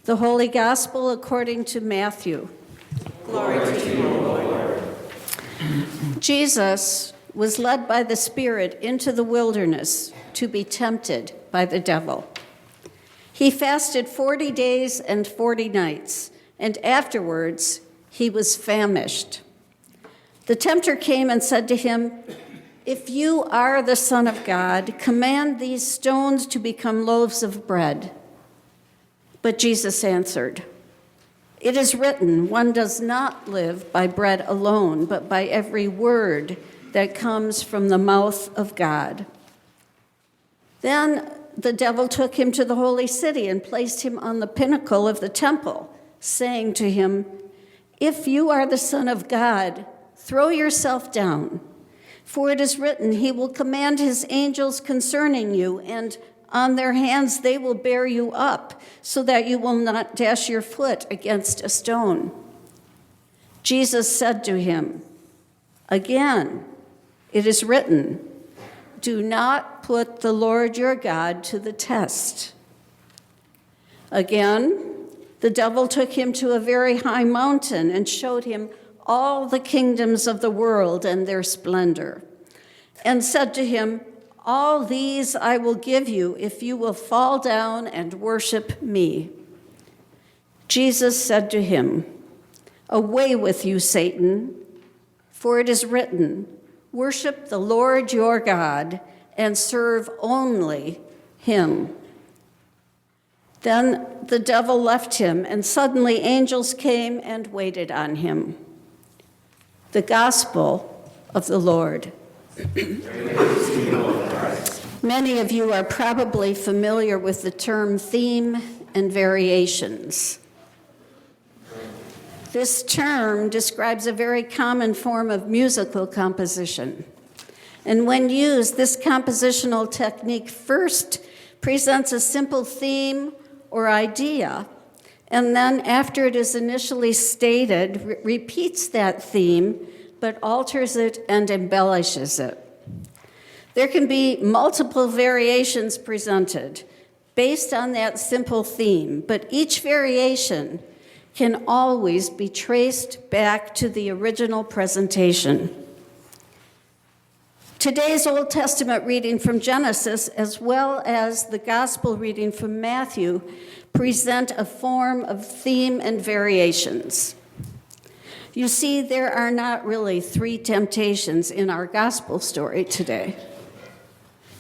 The Holy Gospel according to Matthew. Glory to you, O Lord. Jesus was led by the Spirit into the wilderness to be tempted by the devil. He fasted 40 days and 40 nights, and afterwards he was famished. The tempter came and said to him, "If you are the Son of God, command these stones to become loaves of bread." But Jesus answered, "It is written, one does not live by bread alone, but by every word that comes from the mouth of God." Then the devil took him to the holy city and placed him on the pinnacle of the temple, saying to him, "If you are the Son of God, throw yourself down, for it is written, he will command his angels concerning you, and on their hands they will bear you up, so that you will not dash your foot against a stone." Jesus said to him, "Again, it is written, do not put the Lord your God to the test." Again, the devil took him to a very high mountain and showed him all the kingdoms of the world and their splendor, and said to him, "All these I will give you if you will fall down and worship me." Jesus said to him, "Away with you, Satan, for it is written, worship the Lord your God and serve only him." Then the devil left him, and suddenly angels came and waited on him. The Gospel of the Lord. Many of you are probably familiar with the term theme and variations. This term describes a very common form of musical composition. And when used, this compositional technique first presents a simple theme or idea, and then after it is initially stated, repeats that theme, but alters it and embellishes it. There can be multiple variations presented based on that simple theme, but each variation can always be traced back to the original presentation. Today's Old Testament reading from Genesis, as well as the Gospel reading from Matthew, present a form of theme and variations. You see, there are not really three temptations in our Gospel story today.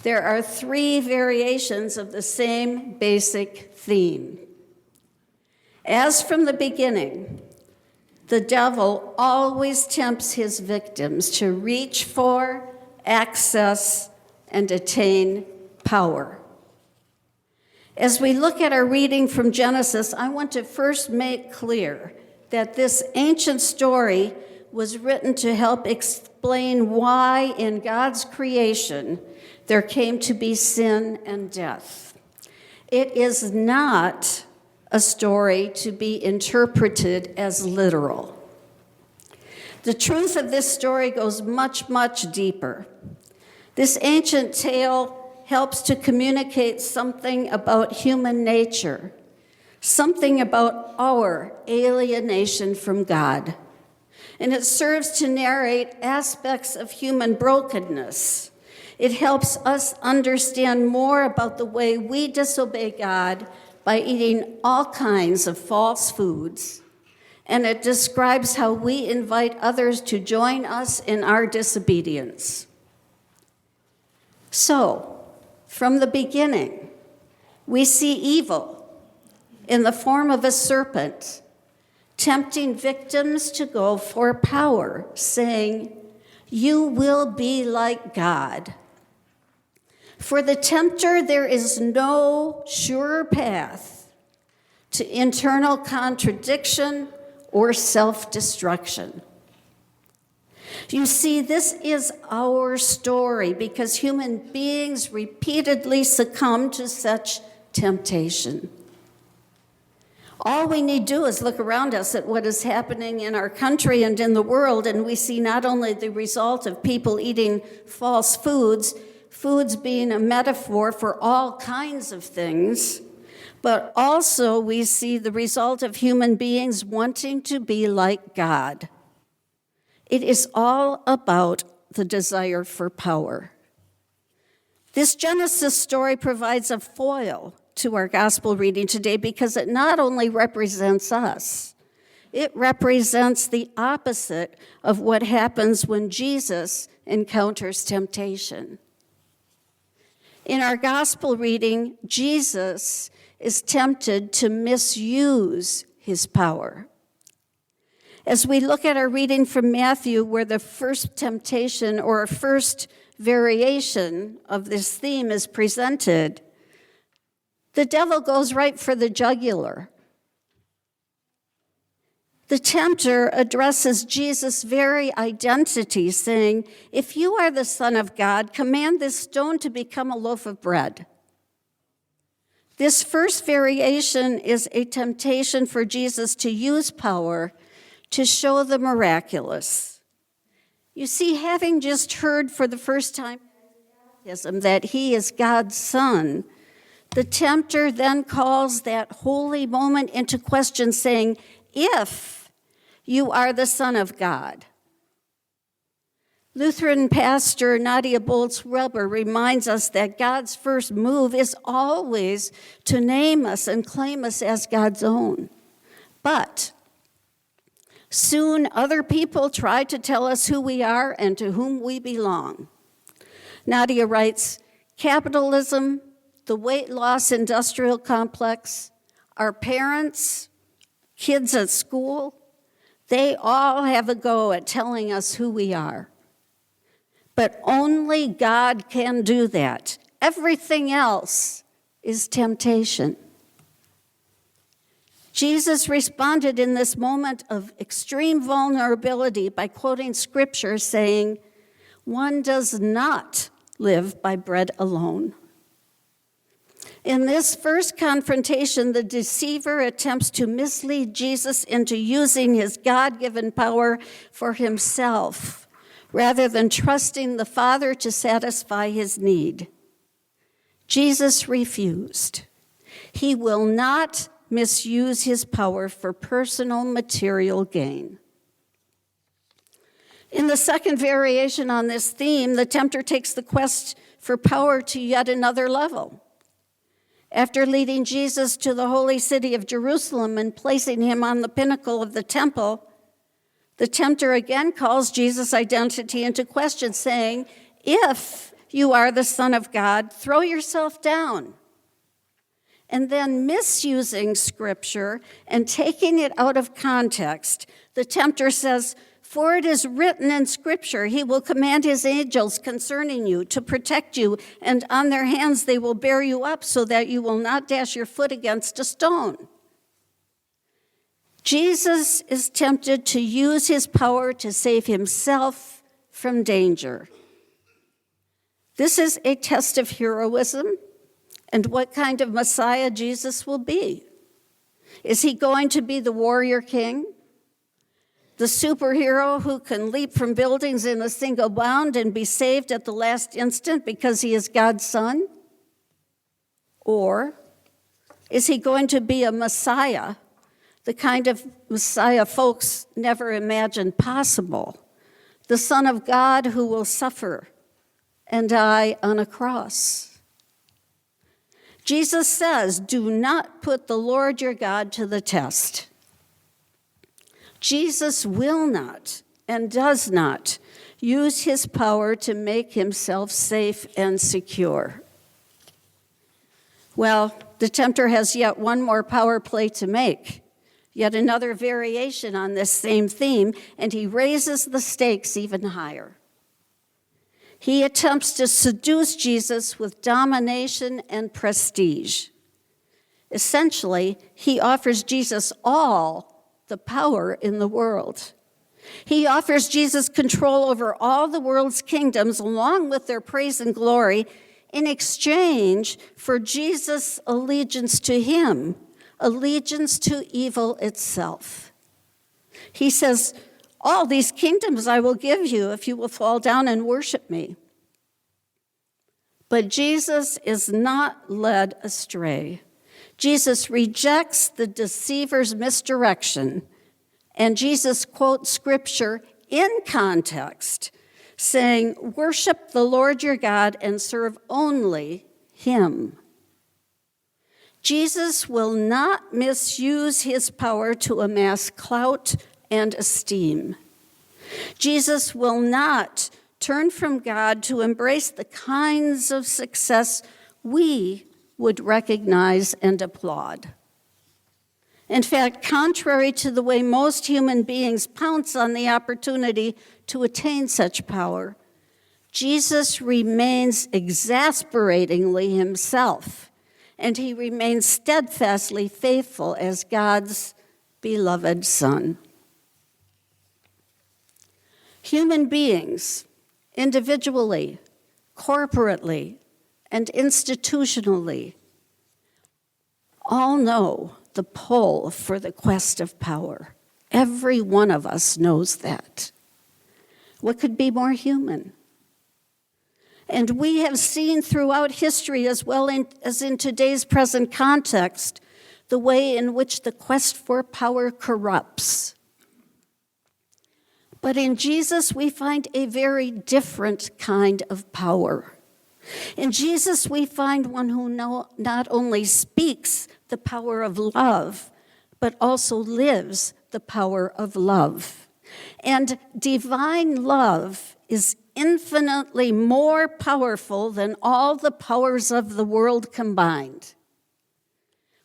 There are three variations of the same basic theme. As from the beginning, the devil always tempts his victims to reach for, access, and attain power. As we look at our reading from Genesis, I want to first make clear that this ancient story was written to help explain why in God's creation there came to be sin and death. It is not a story to be interpreted as literal. The truth of this story goes much, much deeper. This ancient tale helps to communicate something about human nature, something about our alienation from God. And it serves to narrate aspects of human brokenness. It helps us understand more about the way we disobey God by eating all kinds of false foods. And it describes how we invite others to join us in our disobedience. So, from the beginning, we see evil in the form of a serpent, tempting victims to go for power, saying, "You will be like God." For the tempter, there is no sure path to internal contradiction or self-destruction. You see, this is our story because human beings repeatedly succumb to such temptation. All we need to do is look around us at what is happening in our country and in the world, and we see not only the result of people eating false foods, foods being a metaphor for all kinds of things, but also we see the result of human beings wanting to be like God. It is all about the desire for power. This Genesis story provides a foil to our gospel reading today because it not only represents us, it represents the opposite of what happens when Jesus encounters temptation. In our gospel reading, Jesus is tempted to misuse his power. As we look at our reading from Matthew, where the first temptation or first variation of this theme is presented, the devil goes right for the jugular. The tempter addresses Jesus' very identity, saying, "If you are the Son of God, command this stone to become a loaf of bread." This first variation is a temptation for Jesus to use power to show the miraculous. You see, having just heard for the first time that he is God's Son, the tempter then calls that holy moment into question, saying, "If you are the Son of God." Lutheran pastor Nadia Bolz-Weber reminds us that God's first move is always to name us and claim us as God's own. But soon other people try to tell us who we are and to whom we belong. Nadia writes, "Capitalism, the weight loss industrial complex, our parents, kids at school, they all have a go at telling us who we are. But only God can do that. Everything else is temptation." Jesus responded in this moment of extreme vulnerability by quoting scripture saying, "One does not live by bread alone." In this first confrontation, the deceiver attempts to mislead Jesus into using his God-given power for himself, rather than trusting the Father to satisfy his need. Jesus refused. He will not misuse his power for personal material gain. In the second variation on this theme, the tempter takes the quest for power to yet another level. After leading Jesus to the holy city of Jerusalem and placing him on the pinnacle of the temple, the tempter again calls Jesus' identity into question, saying, "If you are the Son of God, throw yourself down." And then misusing scripture and taking it out of context, the tempter says, "For it is written in scripture, he will command his angels concerning you to protect you, and on their hands they will bear you up so that you will not dash your foot against a stone." Jesus is tempted to use his power to save himself from danger. This is a test of heroism and what kind of Messiah Jesus will be. Is he going to be the warrior king? The superhero who can leap from buildings in a single bound and be saved at the last instant because he is God's Son? Or is he going to be a Messiah, the kind of Messiah folks never imagined possible, the Son of God who will suffer and die on a cross? Jesus says, "Do not put the Lord your God to the test." Jesus will not and does not use his power to make himself safe and secure. Well, the tempter has yet one more power play to make, yet another variation on this same theme, and he raises the stakes even higher. He attempts to seduce Jesus with domination and prestige. Essentially, he offers Jesus all the power in the world. He offers Jesus control over all the world's kingdoms along with their praise and glory in exchange for Jesus' allegiance to him, allegiance to evil itself. He says, "All these kingdoms I will give you if you will fall down and worship me." But Jesus is not led astray. Jesus rejects the deceiver's misdirection, and Jesus quotes scripture in context, saying, "Worship the Lord your God and serve only him." Jesus will not misuse his power to amass clout and esteem. Jesus will not turn from God to embrace the kinds of success we would recognize and applaud. In fact, contrary to the way most human beings pounce on the opportunity to attain such power, Jesus remains exasperatingly himself, and he remains steadfastly faithful as God's beloved Son. Human beings, individually, corporately, and institutionally, all know the pull for the quest of power. Every one of us knows that. What could be more human? And we have seen throughout history, as well as in today's present context, the way in which the quest for power corrupts. But in Jesus, we find a very different kind of power. In Jesus, we find one who not only speaks the power of love, but also lives the power of love. And divine love is infinitely more powerful than all the powers of the world combined.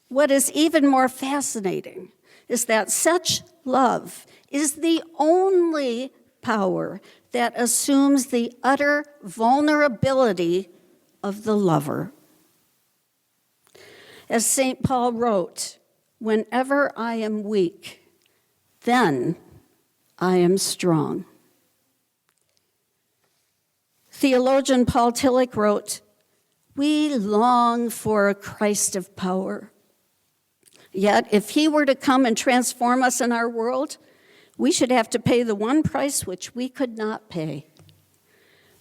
What is even more fascinating is that such love is the only power that assumes the utter vulnerability of the lover. As St. Paul wrote, "Whenever I am weak, then I am strong." Theologian Paul Tillich wrote, "We long for a Christ of power. Yet if he were to come and transform us in our world, we should have to pay the one price which we could not pay.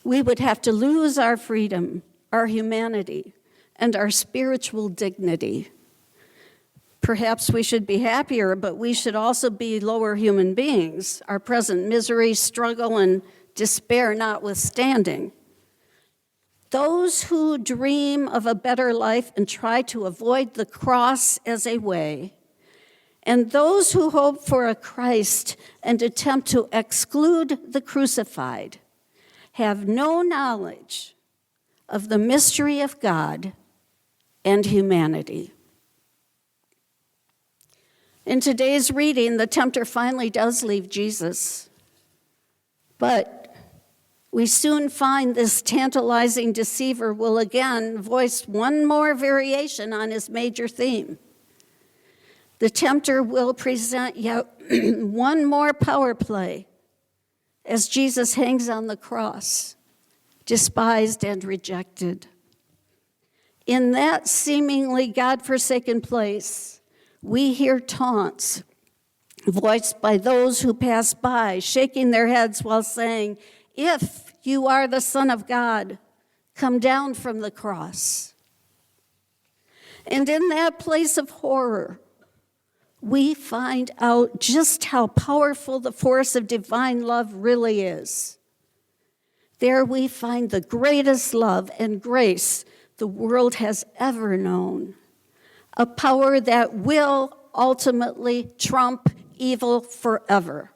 We would have to lose our freedom, our humanity, and our spiritual dignity. Perhaps we should be happier, but we should also be lower human beings, our present misery, struggle, and despair notwithstanding. Those who dream of a better life and try to avoid the cross as a way, and those who hope for a Christ and attempt to exclude the crucified, have no knowledge of the mystery of God and humanity." In today's reading, the tempter finally does leave Jesus, but we soon find this tantalizing deceiver will again voice one more variation on his major theme. The tempter will present yet one more power play as Jesus hangs on the cross, despised and rejected. In that seemingly God-forsaken place, we hear taunts voiced by those who pass by, shaking their heads while saying, "If you are the Son of God, come down from the cross." And in that place of horror, we find out just how powerful the force of divine love really is. There we find the greatest love and grace the world has ever known, a power that will ultimately trump evil forever.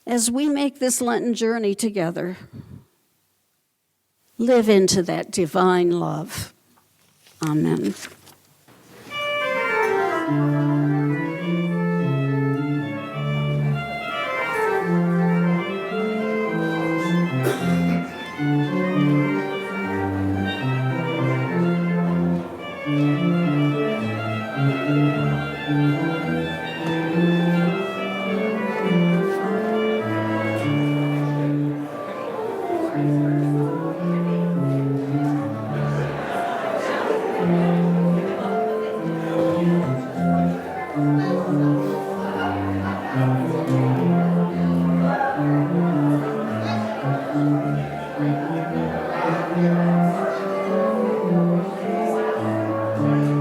As we make this Lenten journey together, live into that divine love. Amen. Lord.